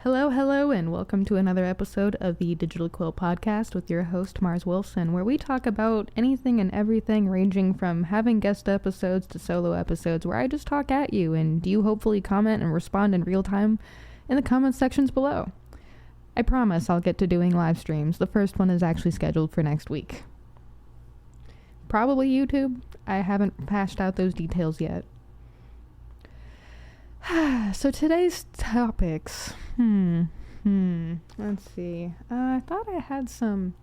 Hello, and welcome to another episode of the Digital Quill Podcast with your host, Mars Wilson, where we talk about anything and everything ranging from having guest episodes to solo episodes where I just talk at you and you hopefully comment and respond in real time in the comment sections below. I promise I'll get to doing live streams. The first one is actually scheduled for next week. Probably YouTube. I haven't hashed out those details yet. So today's topics, let's see, I thought I had some,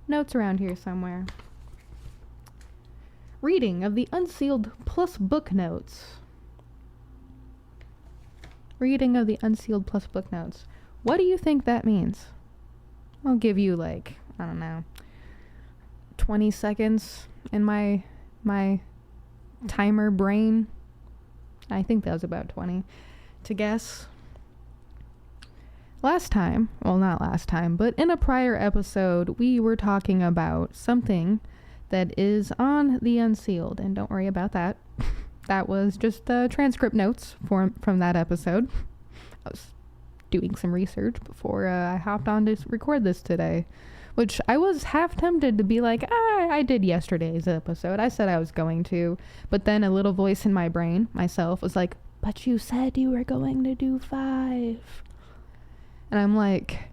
notes around here somewhere. Reading of the Unsealed plus book notes. Reading of the Unsealed plus book notes. What do you think that means? I'll give you 20 seconds in my timer brain. I think that was about 20 to guess. Not last time, but in a prior episode, we were talking about something that is on the Unsealed, and don't worry about that. That was just transcript notes from that episode. I was doing some research before I hopped on to record this today, which I was half tempted to be like, I did yesterday's episode. I said I was going to, but then a little voice in my brain, myself, was like, but you said you were going to do 5. And I'm like,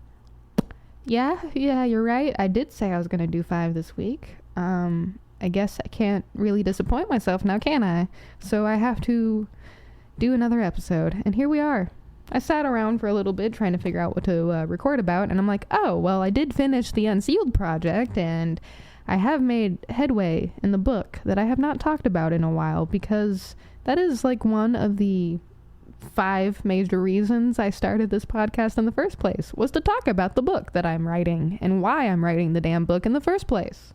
yeah, you're right. I did say I was going to do 5 this week. I guess I can't really disappoint myself now, can I? So I have to do another episode. And here we are. I sat around for a little bit trying to figure out what to record about, and I'm like, I did finish the Unsealed project, and I have made headway in the book that I have not talked about in a while, because that is one of the 5 major reasons I started this podcast in the first place, was to talk about the book that I'm writing, and why I'm writing the damn book in the first place.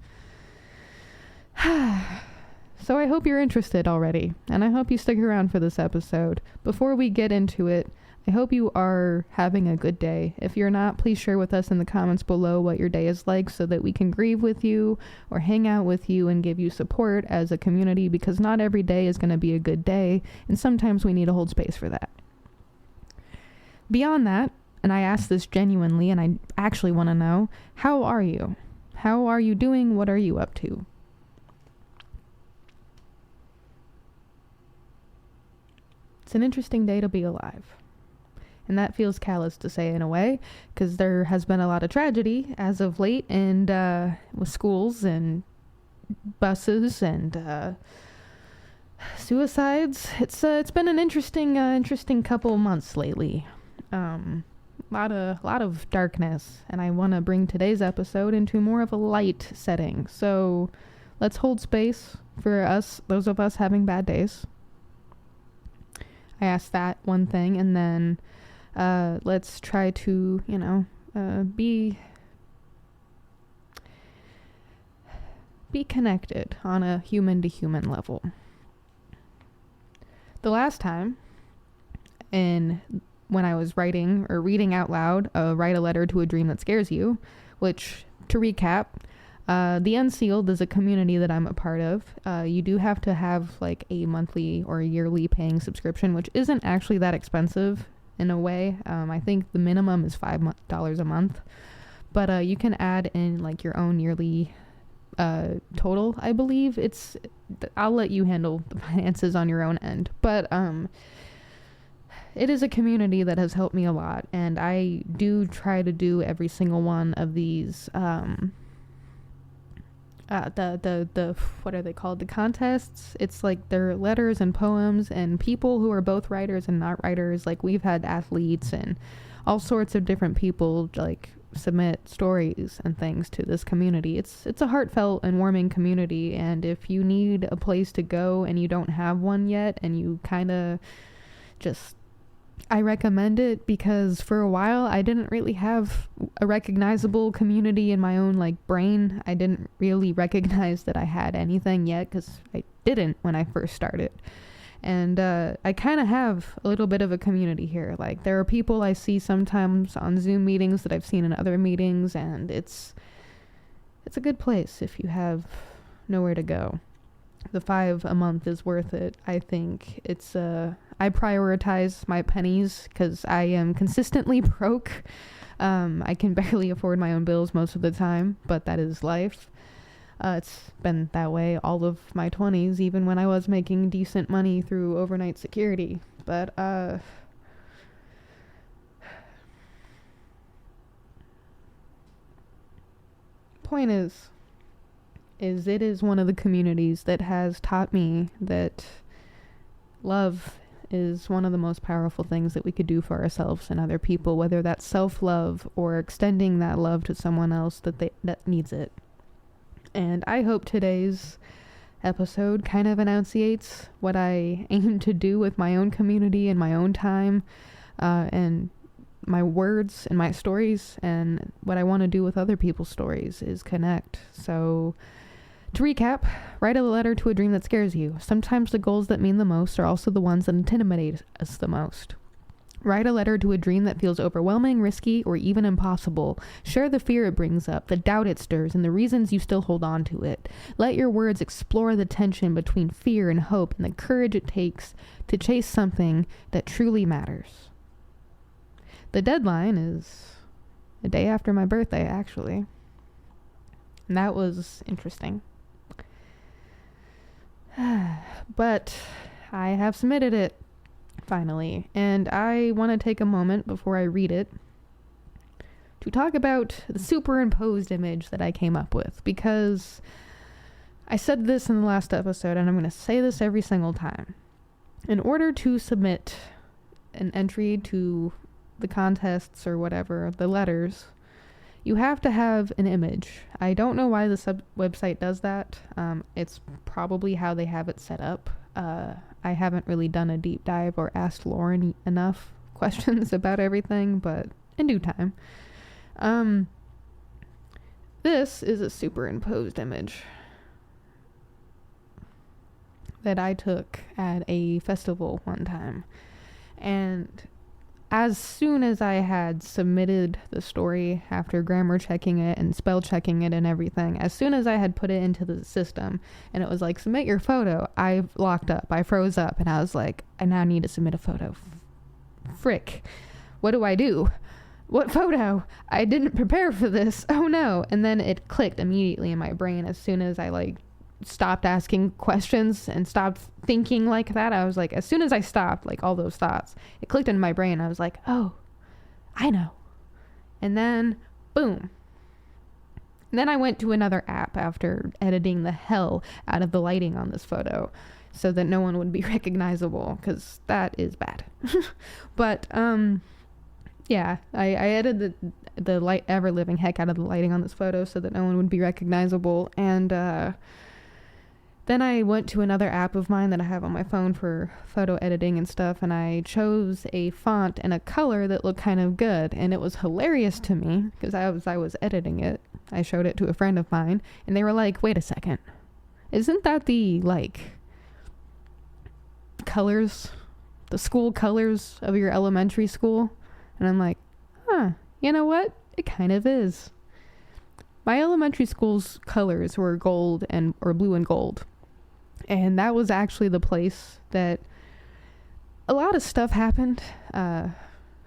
So I hope you're interested already, and I hope you stick around for this episode. Before we get into it, I hope you are having a good day. If you're not, please share with us in the comments below what your day is like so that we can grieve with you or hang out with you and give you support as a community, because not every day is going to be a good day, and sometimes we need to hold space for that. Beyond that, and I ask this genuinely, and I actually want to know, how are you? How are you doing? What are you up to? It's an interesting day to be alive. And that feels callous to say in a way, because there has been a lot of tragedy as of late, and with schools and buses and suicides. It's been an interesting couple months lately. Lot of darkness, and I want to bring today's episode into more of a light setting. So let's hold space for those of us having bad days. I asked that one thing, and then let's try to, be connected on a human-to-human level. The last time, when I was writing or reading out loud, Write a Letter to a Dream That Scares You, which, to recap, the Unsealed is a community that I'm a part of. You do have to have a monthly or yearly paying subscription, which isn't actually that expensive in a way. I think the minimum is $5 a month, but you can add in your own yearly total. I believe I'll let you handle the finances on your own end, but it is a community that has helped me a lot, and I do try to do every single one of these the what are they called, the contests. It's they're letters and poems, and people who are both writers and not writers, we've had athletes and all sorts of different people submit stories and things to this community. It's a heartfelt and warming community, and if you need a place to go and you don't have one yet, and you kind of I recommend it, because for a while I didn't really have a recognizable community in my own brain. I didn't really recognize that I had anything yet, because I didn't when I first started. And I kind of have a little bit of a community here. There are people I see sometimes on Zoom meetings that I've seen in other meetings, and it's a good place if you have nowhere to go. The $5 a month is worth it. I think it's I prioritize my pennies because I am consistently broke. I can barely afford my own bills most of the time, but that is life. It's been that way all of my 20s, even when I was making decent money through overnight security. But, point is it is one of the communities that has taught me that love is one of the most powerful things that we could do for ourselves and other people, whether that's self-love or extending that love to someone else that needs it. And I hope today's episode kind of enunciates what I aim to do with my own community and my own time, and my words and my stories, and what I want to do with other people's stories is connect. So, to recap, write a letter to a dream that scares you. Sometimes the goals that mean the most are also the ones that intimidate us the most. Write a letter to a dream that feels overwhelming, risky, or even impossible. Share the fear it brings up, the doubt it stirs, and the reasons you still hold on to it. Let your words explore the tension between fear and hope and the courage it takes to chase something that truly matters. The deadline is a day after my birthday, actually. And that was interesting. But I have submitted it, finally. And I want to take a moment before I read it to talk about the superimposed image that I came up with. Because I said this in the last episode, and I'm going to say this every single time. In order to submit an entry to the contests or whatever, the letters, you have to have an image. I don't know why the website does that. It's probably how they have it set up. I haven't really done a deep dive or asked Lauren enough questions about everything, but in due time. This is a superimposed image that I took at a festival one time. And as soon as I had submitted the story, after grammar checking it and spell checking it and everything, as soon as I had put it into the system and it was like, submit your photo, I locked up. I froze up and I was like, I now need to submit a photo. Frick. What do I do? What photo? I didn't prepare for this. Oh no. And then it clicked immediately in my brain as soon as I stopped asking questions and stopped thinking like that. I was like, as soon as I stopped, all those thoughts, it clicked in my brain. I was like, oh, I know. And then, boom. And then I went to another app after editing the hell out of the lighting on this photo so that no one would be recognizable, because that is bad. But, yeah, I edited the light ever-living heck out of the lighting on this photo so that no one would be recognizable. And, then I went to another app of mine that I have on my phone for photo editing and stuff, and I chose a font and a color that looked kind of good, and it was hilarious to me, because I was editing it. I showed it to a friend of mine, and they were like, wait a second, isn't that the, colors, the school colors of your elementary school? And I'm like, you know what? It kind of is. My elementary school's colors were or blue and gold. And that was actually the place that a lot of stuff happened.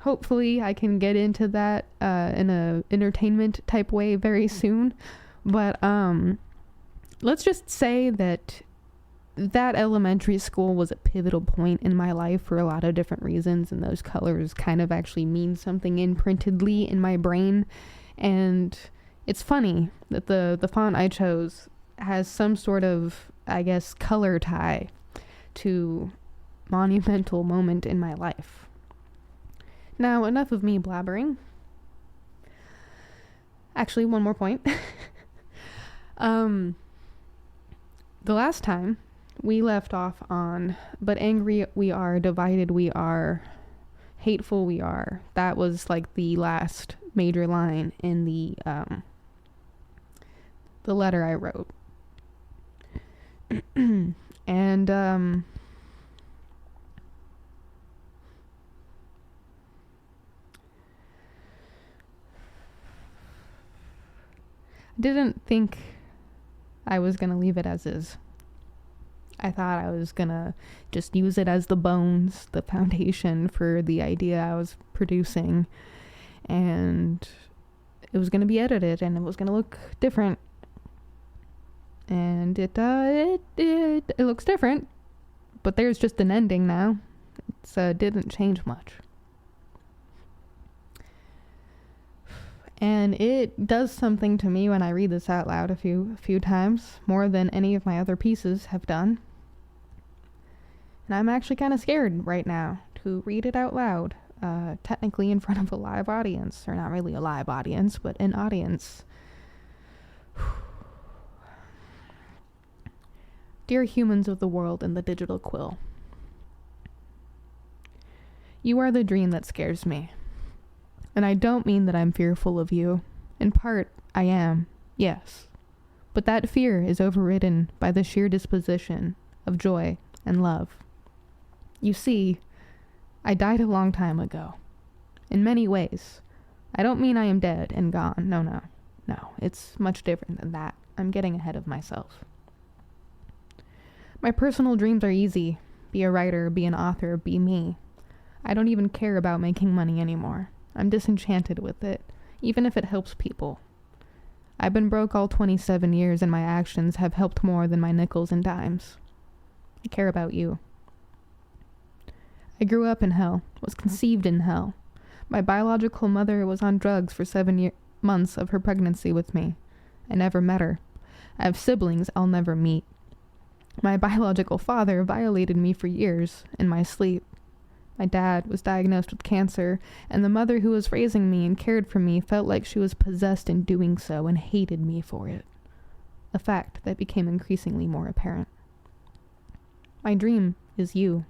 Hopefully I can get into that in a entertainment type way very soon. But let's just say that elementary school was a pivotal point in my life for a lot of different reasons. And those colors kind of actually mean something imprintedly in my brain. And it's funny that the font I chose has some sort of, I guess, color tie to monumental moment in my life. Now, enough of me blabbering. Actually, one more point. The last time we left off on, but angry we are, divided we are, hateful we are. That was the last major line in the letter I wrote. And I didn't think I was going to leave it as is. I thought I was gonna just use it as the bones, the foundation for the idea I was producing, and it was gonna be edited and it was gonna look different. And it looks different, but there's just an ending now. It didn't change much. And it does something to me when I read this out loud a few times, more than any of my other pieces have done. And I'm actually kind of scared right now to read it out loud, technically in front of a live audience, or not really a live audience, but an audience. Dear humans of the world and the Digital Quill, you are the dream that scares me. And I don't mean that I'm fearful of you. In part, I am, yes. But that fear is overridden by the sheer disposition of joy and love. You see, I died a long time ago. In many ways. I don't mean I am dead and gone. No. It's much different than that. I'm getting ahead of myself. My personal dreams are easy. Be a writer, be an author, be me. I don't even care about making money anymore. I'm disenchanted with it, even if it helps people. I've been broke all 27 years and my actions have helped more than my nickels and dimes. I care about you. I grew up in hell, was conceived in hell. My biological mother was on drugs for 7 months of her pregnancy with me. I never met her. I have siblings I'll never meet. My biological father violated me for years in my sleep. My dad was diagnosed with cancer, and the mother who was raising me and cared for me felt like she was possessed in doing so and hated me for it. A fact that became increasingly more apparent. My dream is you.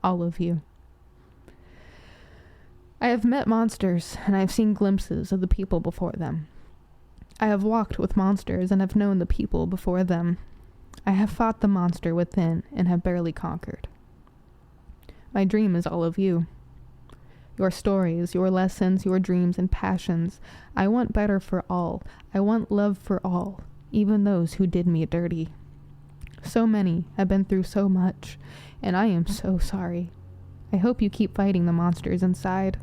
All of you. I have met monsters, and I have seen glimpses of the people before them. I have walked with monsters and have known the people before them. I have fought the monster within and have barely conquered. My dream is all of you. Your stories, your lessons, your dreams and passions. I want better for all. I want love for all, even those who did me dirty. So many have been through so much, and I am so sorry. I hope you keep fighting the monsters inside.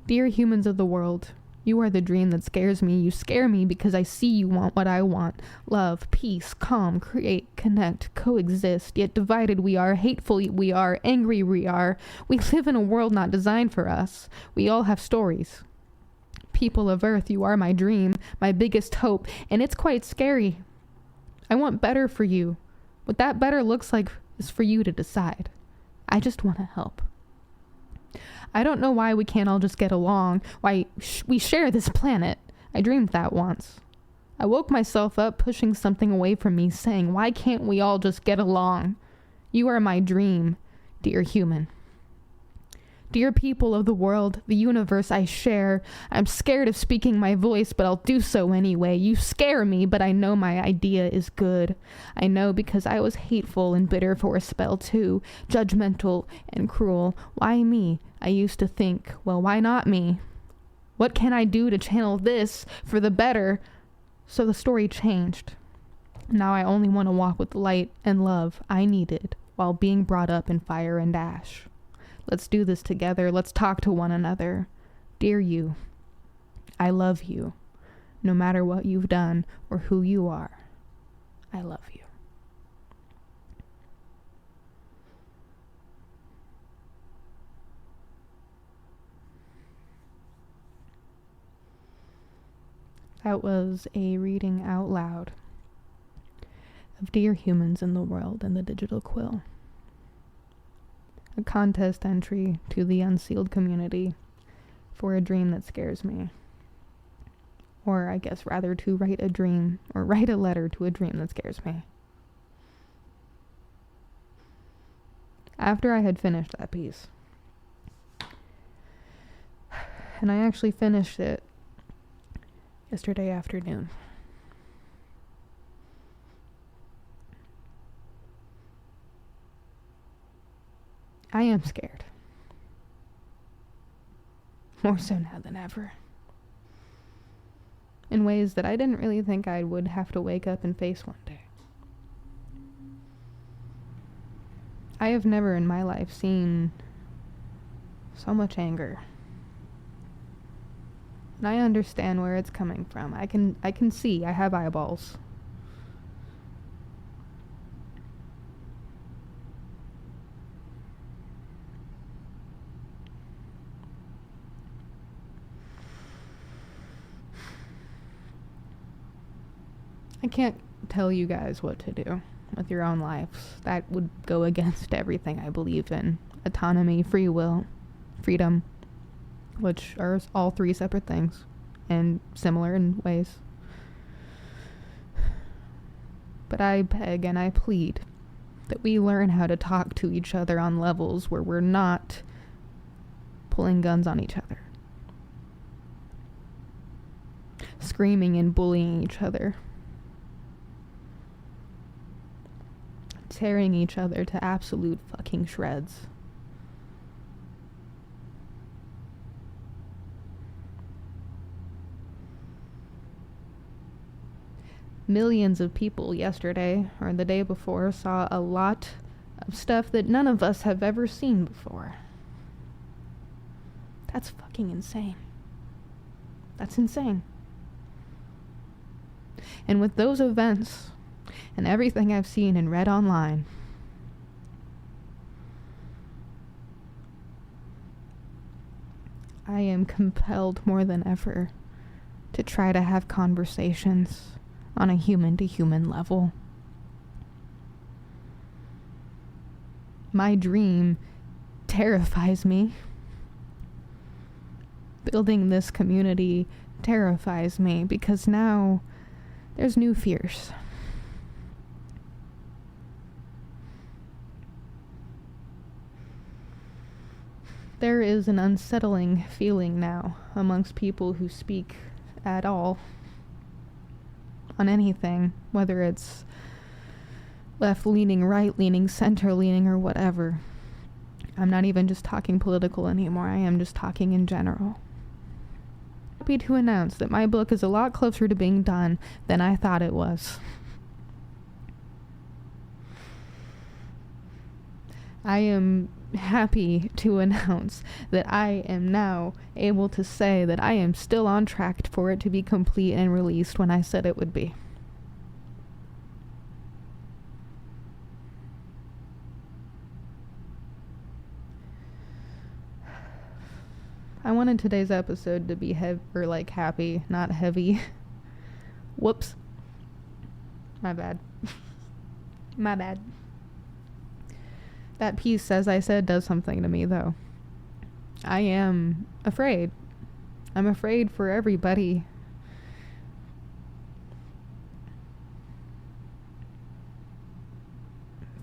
Dear humans of the world, you are the dream that scares me. You scare me because I see you want what I want. Love, peace, calm, create, connect, coexist. Yet divided we are, hateful we are, angry we are. We live in a world not designed for us. We all have stories. People of Earth, you are my dream, my biggest hope, and it's quite scary. I want better for you. What that better looks like is for you to decide. I just want to help. I don't know why we can't all just get along, why we share this planet. I dreamed that once. I woke myself up pushing something away from me, saying, why can't we all just get along? You are my dream, dear human. Dear people of the world, the universe I share, I'm scared of speaking my voice, but I'll do so anyway. You scare me, but I know my idea is good. I know because I was hateful and bitter for a spell too, judgmental and cruel. Why me? I used to think, well, why not me? What can I do to channel this for the better? So the story changed. Now I only want to walk with light and love I needed while being brought up in fire and ash. Let's do this together. Let's talk to one another. Dear you, I love you. No matter what you've done or who you are, I love you. That was a reading out loud of Dear Humans in the World and the Digital Quill. A contest entry to the Unsealed Community for a dream that scares me. Or I guess rather to write a dream, or write a letter to a dream that scares me. After I had finished that piece, and I actually finished it yesterday afternoon. I am scared. More so now than ever. In ways that I didn't really think I would have to wake up and face one day. I have never in my life seen so much anger. And I understand where it's coming from. I can see. I have eyeballs. I can't tell you guys what to do with your own lives. That would go against everything I believe in. Autonomy, free will, freedom, which are all three separate things and similar in ways. But I beg and I plead that we learn how to talk to each other on levels where we're not pulling guns on each other, screaming and bullying each other, tearing each other to absolute fucking shreds. Millions of people yesterday or the day before saw a lot of stuff that none of us have ever seen before. That's fucking insane. That's insane. And with those events and everything I've seen and read online, I am compelled more than ever to try to have conversations on a human-to-human level. My dream terrifies me. Building this community terrifies me because now there's new fears. There is an unsettling feeling now amongst people who speak at all on anything, whether it's left-leaning, right-leaning, center-leaning, or whatever. I'm not even just talking political anymore. I am just talking in general. Happy to announce that my book is a lot closer to being done than I thought it was. I am happy to announce that I am now able to say that I am still on track for it to be complete and released when I said it would be. I wanted today's episode to be happy, not heavy. Whoops. My bad. My bad. That piece, as I said, does something to me, though. I am afraid. I'm afraid for everybody.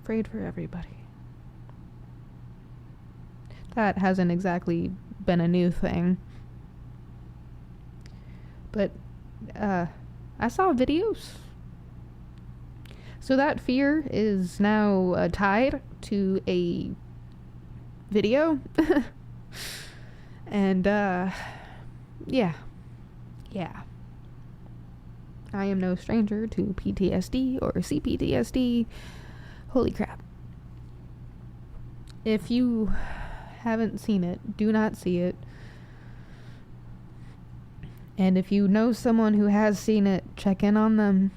Afraid for everybody. That hasn't exactly been a new thing. But, I saw videos. So that fear is now tied to a video. And, yeah. I am no stranger to PTSD or CPTSD. Holy crap. If you haven't seen it, do not see it. And if you know someone who has seen it, check in on them.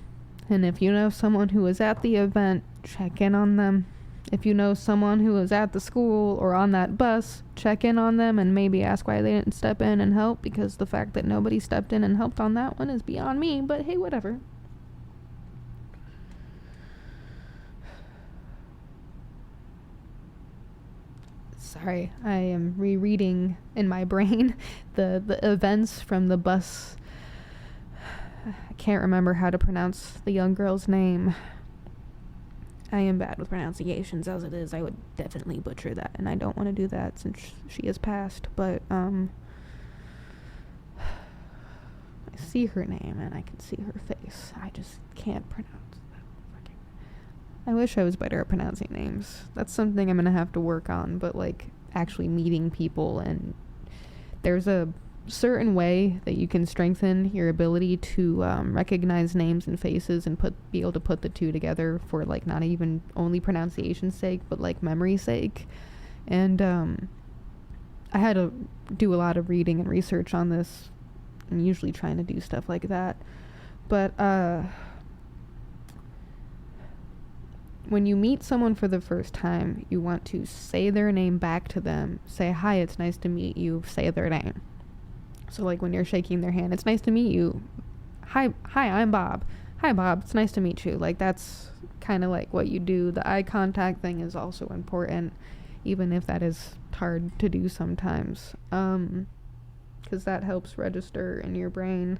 And if you know someone who was at the event, check in on them. If you know someone who was at the school or on that bus, check in on them and maybe ask why they didn't step in and help, because the fact that nobody stepped in and helped on that one is beyond me, but hey, whatever. Sorry, I am rereading in my brain the events from the bus. I can't remember how to pronounce the young girl's name. I am bad with pronunciations as it is. I would definitely butcher that, and I don't want to do that since she has passed, but I see her name and I can see her face. I just can't pronounce that. I wish I was better at pronouncing names. That's something I'm gonna have to work on, but actually meeting people, and there's a certain way that you can strengthen your ability to recognize names and faces and be able to put the two together for like not even only pronunciation's sake but like memory's sake. And I had to do a lot of reading and research on this. I'm usually trying to do stuff like that, but when you meet someone for the first time, you want to say their name back to them. Say, "Hi, it's nice to meet you." Say their name. So like when you're shaking their hand, "It's nice to meet you." Hi, I'm Bob. "Hi, Bob, it's nice to meet you." Like that's kind of like what you do. The eye contact thing is also important, even if that is hard to do sometimes. 'Cause that helps register in your brain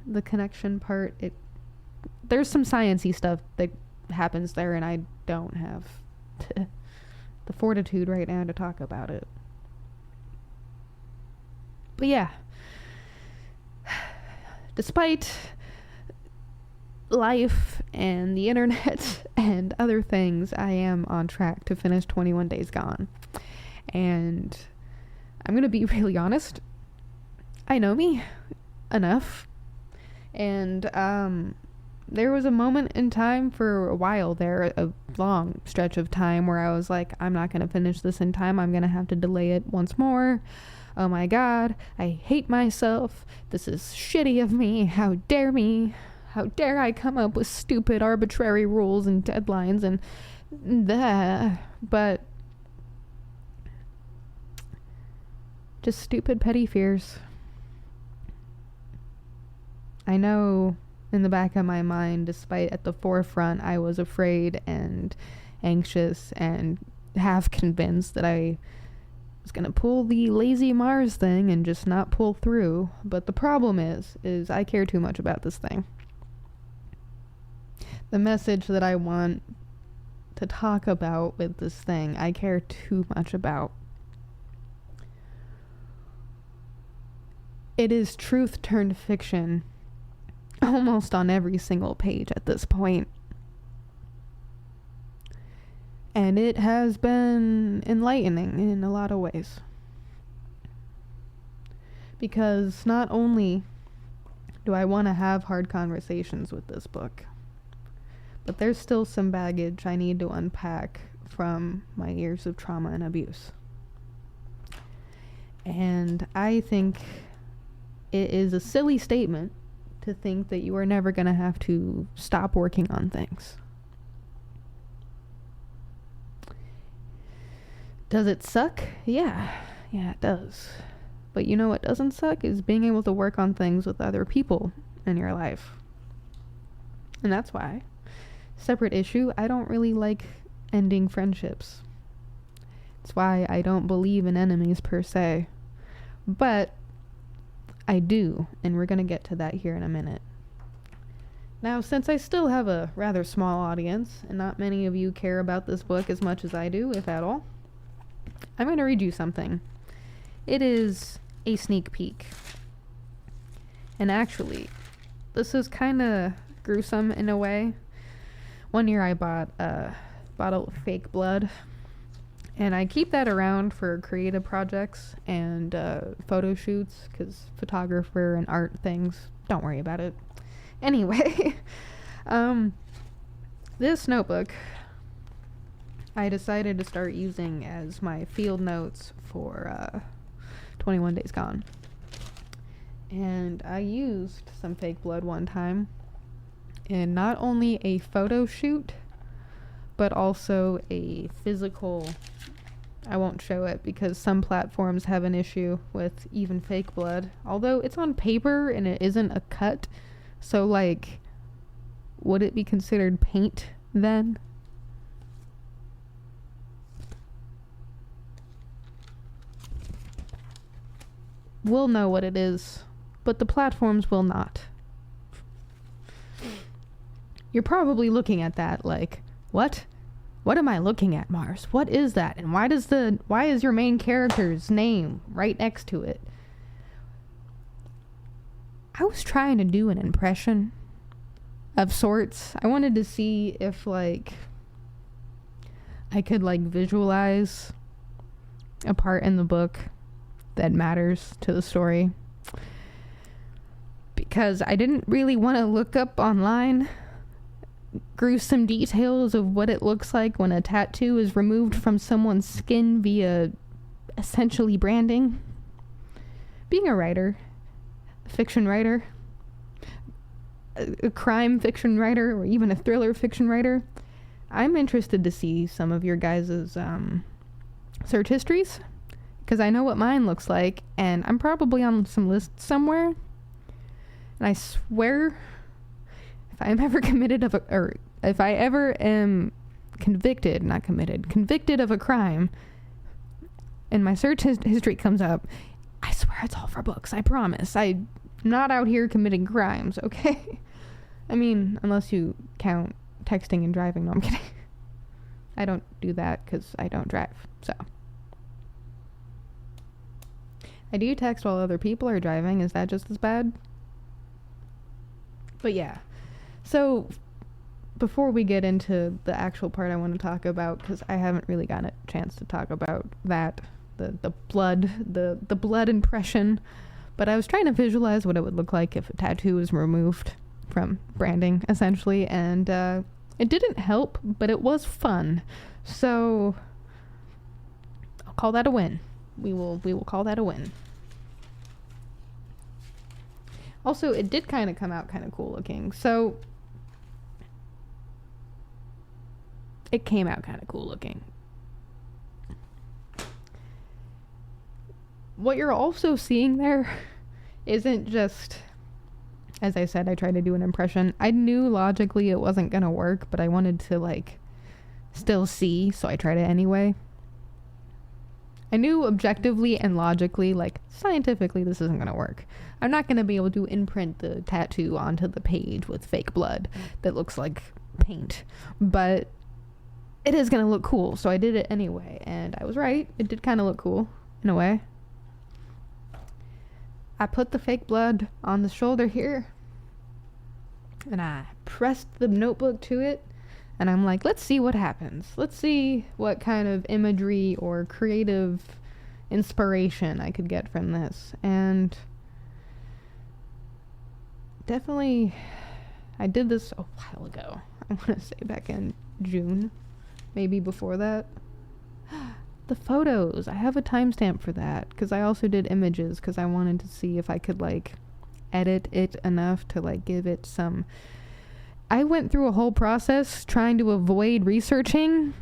the connection part. There's some sciencey stuff that happens there, and I don't have the fortitude right now to talk about it. But yeah, despite life and the internet and other things, I am on track to finish 21 Days Gone. And I'm gonna be really honest, I know me enough, and there was a moment in time for a while there, a long stretch of time, where I was like, I'm not gonna finish this in time. I'm gonna have to delay it once more. Oh my god, I hate myself. This is shitty of me. How dare me? How dare I come up with stupid arbitrary rules and deadlines and that. But just stupid petty fears. I know in the back of my mind, despite at the forefront, I was afraid and anxious and half convinced that I was going to pull the lazy Mars thing and just not pull through. But the problem is I care too much about this thing. The message that I want to talk about with this thing, I care too much about. It is truth turned fiction almost on every single page at this point. And it has been enlightening in a lot of ways. Because not only do I want to have hard conversations with this book, but there's still some baggage I need to unpack from my years of trauma and abuse. And I think it is a silly statement to think that you are never going to have to stop working on things. Does it suck? Yeah, it does. But you know what doesn't suck is being able to work on things with other people in your life. And that's why, separate issue, I don't really like ending friendships. It's why I don't believe in enemies per se. But I do, and we're going to get to that here in a minute. Now, since I still have a rather small audience, and not many of you care about this book as much as I do, if at all, I'm going to read you something. It is a sneak peek. And actually, this is kind of gruesome in a way. One year I bought a bottle of fake blood, and I keep that around for creative projects and photo shoots, because photographer and art things, don't worry about it. Anyway, this notebook I decided to start using as my field notes for 21 Days Gone. And I used some fake blood one time in not only a photo shoot, but also a physical. I won't show it because some platforms have an issue with even fake blood. Although it's on paper and it isn't a cut. So like, would it be considered paint then? We'll know what it is, but the platforms will not. You're probably looking at that like, what? What am I looking at, Mars? What is that? And why is your main character's name right next to it? I was trying to do an impression of sorts. I wanted to see if like I could like visualize a part in the book that matters to the story, because I didn't really want to look up online gruesome details of what it looks like when a tattoo is removed from someone's skin via essentially branding. Being a writer, a fiction writer, a crime fiction writer, or even a thriller fiction writer, I'm interested to see some of your guys' search histories, because I know what mine looks like, and I'm probably on some list somewhere. And I swear, if I am ever if I ever am convicted of a crime, and my search history comes up, I swear it's all for books. I promise. I'm not out here committing crimes, okay? I mean, unless you count texting and driving. No, I'm kidding. I don't do that because I don't drive, so. I do text while other people are driving. Is that just as bad? But yeah. So, before we get into the actual part I want to talk about, because I haven't really gotten a chance to talk about that, the blood impression, but I was trying to visualize what it would look like if a tattoo was removed from branding, essentially, and it didn't help, but it was fun. So I'll call that a win. We will call that a win. Also, it did kind of come out kind of cool looking. So it came out kind of cool looking. What you're also seeing there isn't just, as I said, I tried to do an impression. I knew logically it wasn't going to work, but I wanted to, still see, so I tried it anyway. I knew objectively and logically, scientifically, this isn't going to work. I'm not going to be able to imprint the tattoo onto the page with fake blood that looks like paint, but it is going to look cool, so I did it anyway, and I was right. It did kind of look cool, in a way. I put the fake blood on the shoulder here, and I pressed the notebook to it, and I'm like, let's see what happens. Let's see what kind of imagery or creative inspiration I could get from this. And definitely, I did this a while ago. I want to say back in June, maybe before that. The photos, I have a timestamp for that, because I also did images, because I wanted to see if I could edit it enough to give it some. I went through a whole process trying to avoid researching.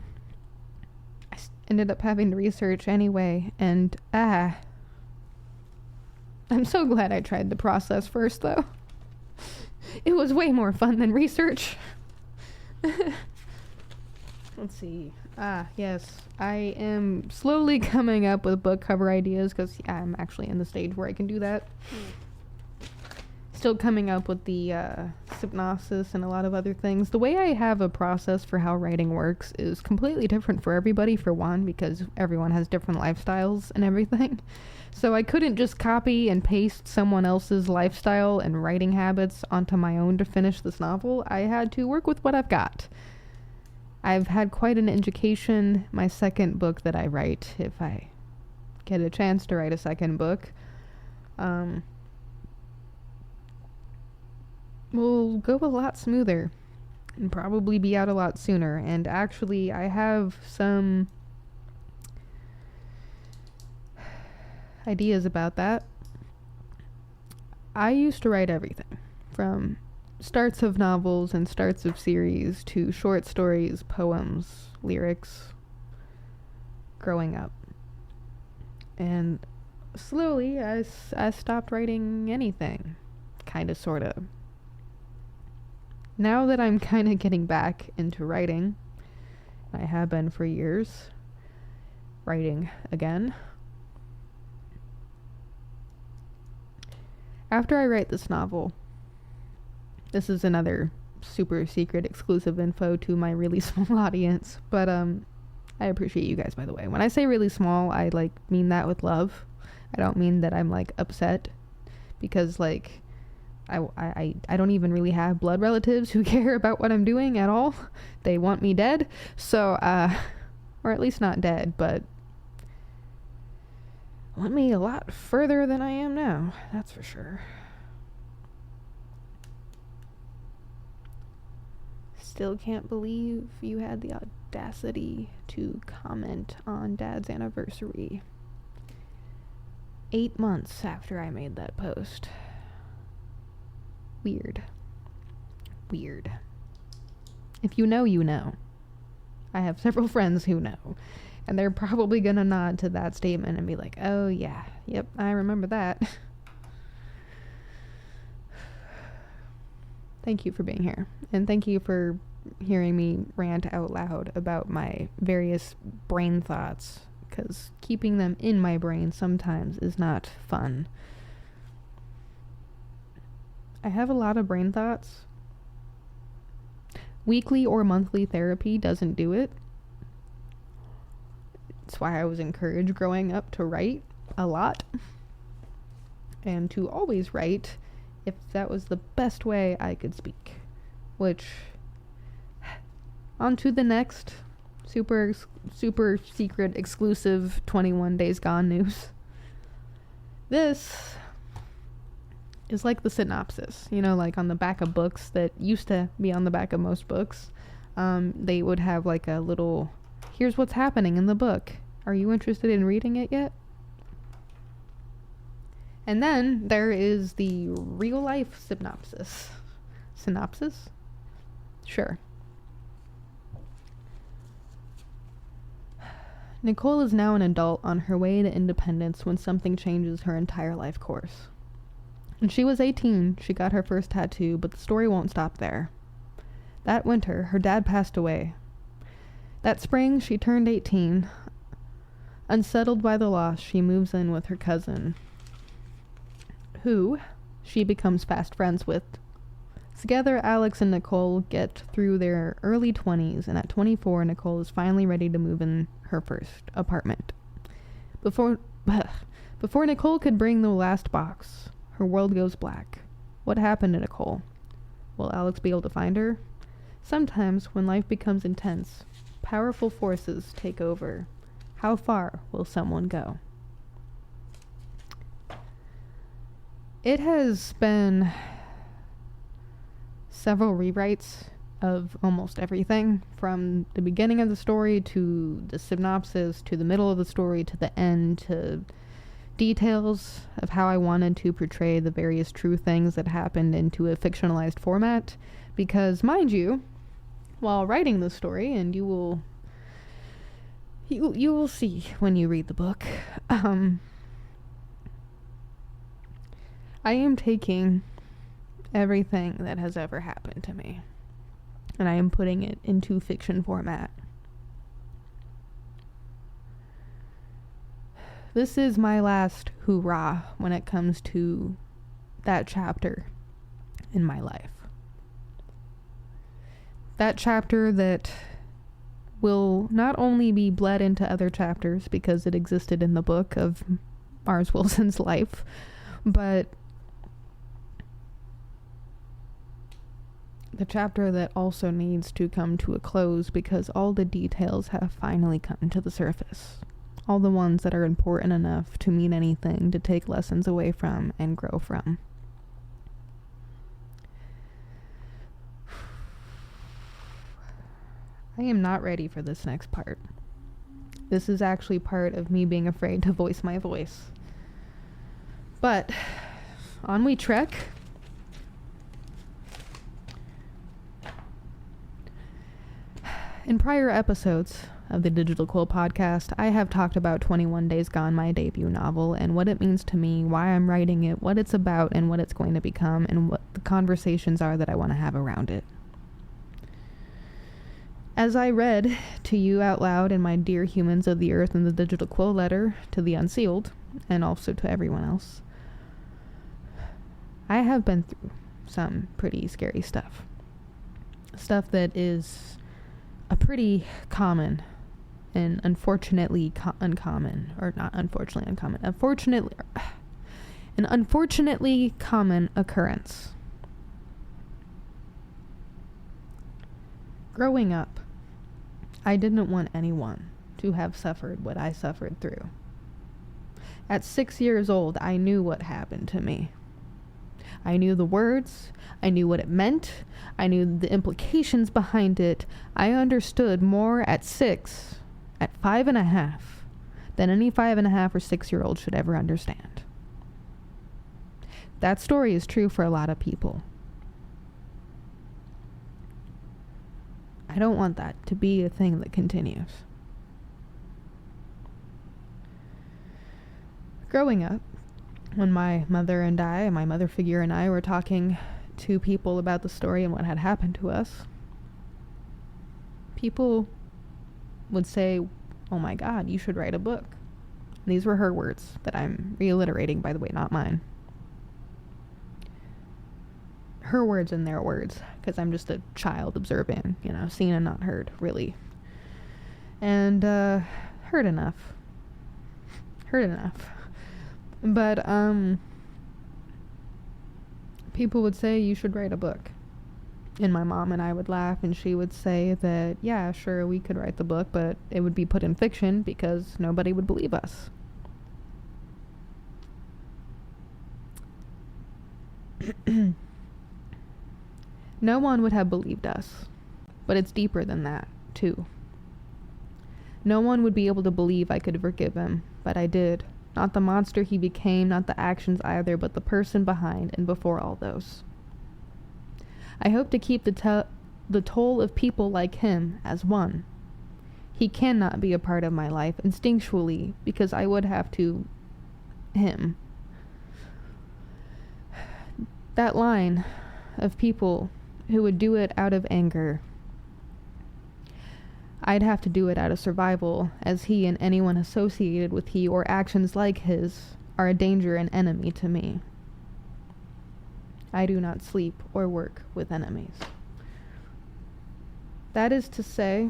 I ended up having to research anyway, and I'm so glad I tried the process first, though. It was way more fun than research. Let's see. Yes. I am slowly coming up with book cover ideas, because I'm actually in the stage where I can do that. Still coming up with the synopsis and a lot of other things. The way I have a process for how writing works is completely different for everybody, for one, because everyone has different lifestyles and everything. So I couldn't just copy and paste someone else's lifestyle and writing habits onto my own to finish this novel. I had to work with what I've got. I've had quite an education. My second book that I write, if I get a chance to write a second book, will go a lot smoother and probably be out a lot sooner. And actually, I have some ideas about that. I used to write everything from starts of novels and starts of series to short stories, poems, lyrics, growing up. And slowly I stopped writing anything, kind of, sort of. Now that I'm kind of getting back into writing, I have been for years, writing again. After I write this novel, this is another super secret exclusive info to my really small audience, but I appreciate you guys, by the way. When I say really small, I mean that with love. I don't mean that I'm upset, because I don't even really have blood relatives who care about what I'm doing at all. They want me dead. So or at least not dead, but Let me a lot further than I am now, that's for sure. Still can't believe you had the audacity to comment on Dad's anniversary 8 months after I made that post. Weird. If you know, you know. I have several friends who know, and they're probably gonna nod to that statement and be like, oh yeah, yep, I remember that. Thank you for being here, and thank you for hearing me rant out loud about my various brain thoughts, because keeping them in my brain sometimes is not fun. I have a lot of brain thoughts. Weekly or monthly therapy doesn't do it. It's why I was encouraged growing up to write a lot, and to always write if that was the best way I could speak. Which, on to the next super secret exclusive 21 Days Gone news. This is like the synopsis, like on the back of books that used to be on the back of most books. They would have like a little, here's what's happening in the book. Are you interested in reading it yet? And then there is the real life synopsis. Synopsis? Sure. Nicole is now an adult on her way to independence when something changes her entire life course. When she was 18, she got her first tattoo, but the story won't stop there. That winter, her dad passed away. That spring, she turned 18. Unsettled by the loss, she moves in with her cousin, who she becomes fast friends with. Together, Alex and Nicole get through their early 20s, and at 24, Nicole is finally ready to move in her first apartment. Before Nicole could bring the last box, her world goes black. What happened to Nicole? Will Alex be able to find her? Sometimes, when life becomes intense, powerful forces take over. How far will someone go? It has been several rewrites of almost everything, from the beginning of the story to the synopsis to the middle of the story to the end to details of how I wanted to portray the various true things that happened into a fictionalized format. Because, mind you, while writing the story, and you will see when you read the book, I am taking everything that has ever happened to me, and I am putting it into fiction format. This is my last hoorah when it comes to that chapter in my life. That chapter that will not only be bled into other chapters because it existed in the book of Mars Wilson's life, but the chapter that also needs to come to a close because all the details have finally come to the surface. All the ones that are important enough to mean anything, to take lessons away from and grow from. I am not ready for this next part. This is actually part of me being afraid to voice my voice. But, on we trek. In prior episodes of the Digital Quill Podcast, I have talked about 21 Days Gone, my debut novel, and what it means to me, why I'm writing it, what it's about, and what it's going to become, and what the conversations are that I want to have around it. As I read to you out loud in my dear humans of the earth in the Digital Quill letter to the Unsealed, and also to everyone else, I have been through some pretty scary stuff. Stuff that is a pretty common and unfortunately uncommon, or not unfortunately uncommon, an unfortunately common occurrence. Growing up, I didn't want anyone to have suffered what I suffered through. At 6 years old, I knew what happened to me. I knew the words. I knew what it meant. I knew the implications behind it. I understood more at 6, at 5.5, than any 5.5 or 6-year-old should ever understand. That story is true for a lot of people. I don't want that to be a thing that continues. Growing up, when my mother figure and I were talking to people about the story and what had happened to us, people would say, "Oh my God, you should write a book." And these were her words that I'm reiterating, by the way, not mine. Her words and their words, because I'm just a child observing, seen and not heard, really. And heard enough. But people would say, "You should write a book." And my mom and I would laugh, and she would say that, "Yeah, sure, we could write the book, but it would be put in fiction because nobody would believe us." No one would have believed us, but it's deeper than that, too. No one would be able to believe I could forgive him, but I did. Not the monster he became, not the actions either, but the person behind and before all those. I hope to keep the toll of people like him as one. He cannot be a part of my life instinctually because I would have to him. That line of people who would do it out of anger, I'd have to do it out of survival, as he and anyone associated with he or actions like his are a danger and enemy to me. I do not sleep or work with enemies. That is to say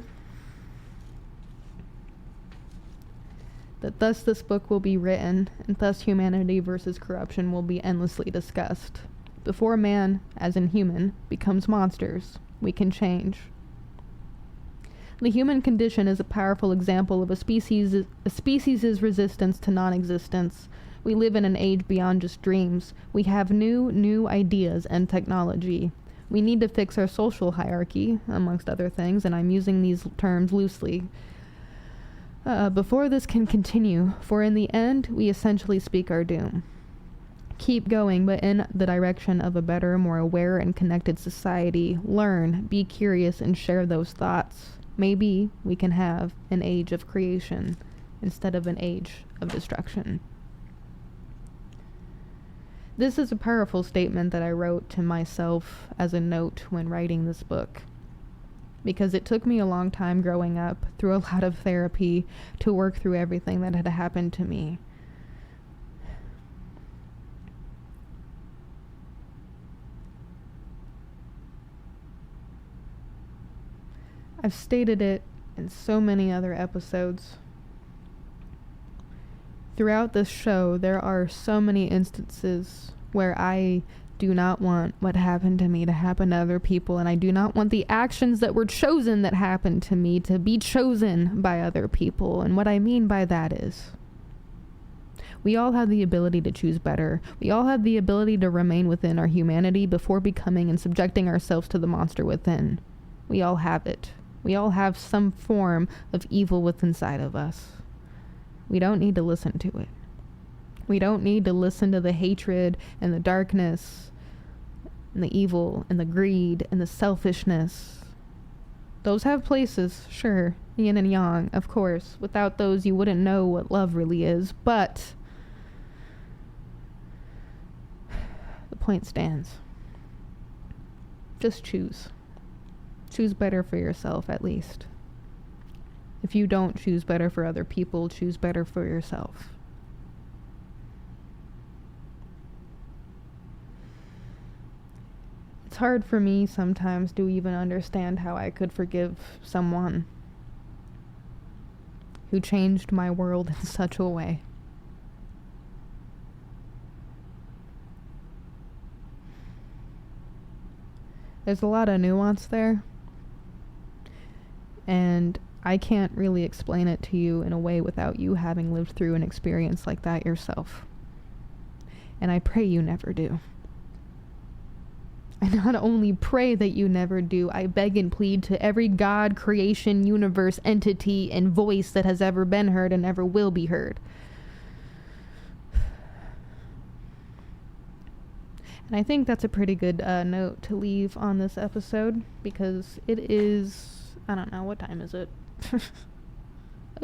that thus this book will be written, and thus humanity versus corruption will be endlessly discussed. Before man, as in human, becomes monsters, we can change. The human condition is a powerful example of a species' resistance to non-existence. We live in an age beyond just dreams. We have new ideas and technology. We need to fix our social hierarchy, amongst other things, and I'm using these terms loosely, before this can continue, for in the end, we essentially speak our doom. Keep going, but in the direction of a better, more aware and connected society. Learn, be curious, and share those thoughts. Maybe we can have an age of creation instead of an age of destruction. This is a powerful statement that I wrote to myself as a note when writing this book, because it took me a long time growing up, through a lot of therapy, to work through everything that had happened to me. I've stated it in so many other episodes. Throughout this show, there are so many instances where I do not want what happened to me to happen to other people, and I do not want the actions that were chosen that happened to me to be chosen by other people. And what I mean by that is, we all have the ability to choose better. We all have the ability to remain within our humanity before becoming and subjecting ourselves to the monster within. We all have it. We all have some form of evil within inside of us. We don't need to listen to it. We don't need to listen to the hatred and the darkness and the evil and the greed and the selfishness. Those have places, sure, yin and yang, of course. Without those, you wouldn't know what love really is, but the point stands. Just choose. Choose better for yourself, at least. If you don't choose better for other people, choose better for yourself. It's hard for me sometimes to even understand how I could forgive someone who changed my world in such a way. There's a lot of nuance there. And I can't really explain it to you in a way without you having lived through an experience like that yourself. And I pray you never do. I not only pray that you never do, I beg and plead to every God, creation, universe, entity, and voice that has ever been heard and ever will be heard. And I think that's a pretty good note to leave on this episode, because it is, I don't know, what time is it?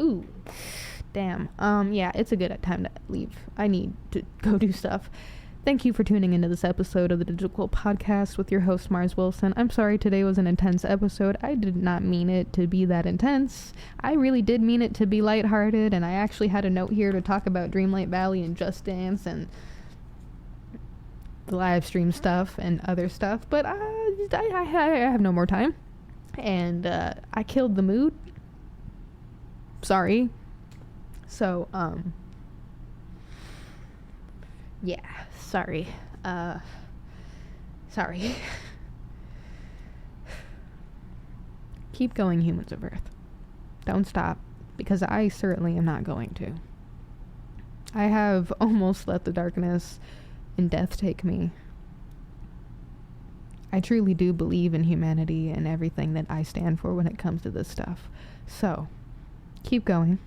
Ooh, damn. Yeah, it's a good time to leave. I need to go do stuff. Thank you for tuning into this episode of the Digital Quill Podcast with your host, Mars Wilson. I'm sorry today was an intense episode. I did not mean it to be that intense. I really did mean it to be lighthearted, and I actually had a note here to talk about Dreamlight Valley and Just Dance and the live stream stuff and other stuff, but I have no more time, and I killed the mood. Sorry. So, yeah. Sorry. Sorry. Keep going, humans of Earth. Don't stop, because I certainly am not going to. I have almost let the darkness and death take me. I truly do believe in humanity and everything that I stand for when it comes to this stuff. So, keep going.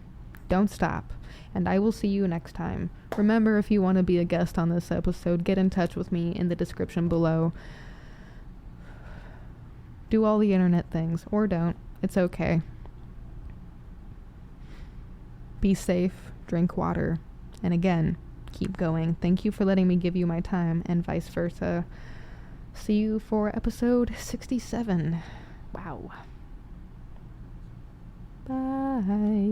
Don't stop. And I will see you next time. Remember, if you want to be a guest on this episode, get in touch with me in the description below. Do all the internet things, or don't. It's okay. Be safe, drink water, and again, keep going. Thank you for letting me give you my time, and vice versa. See you for episode 67. Wow. Bye.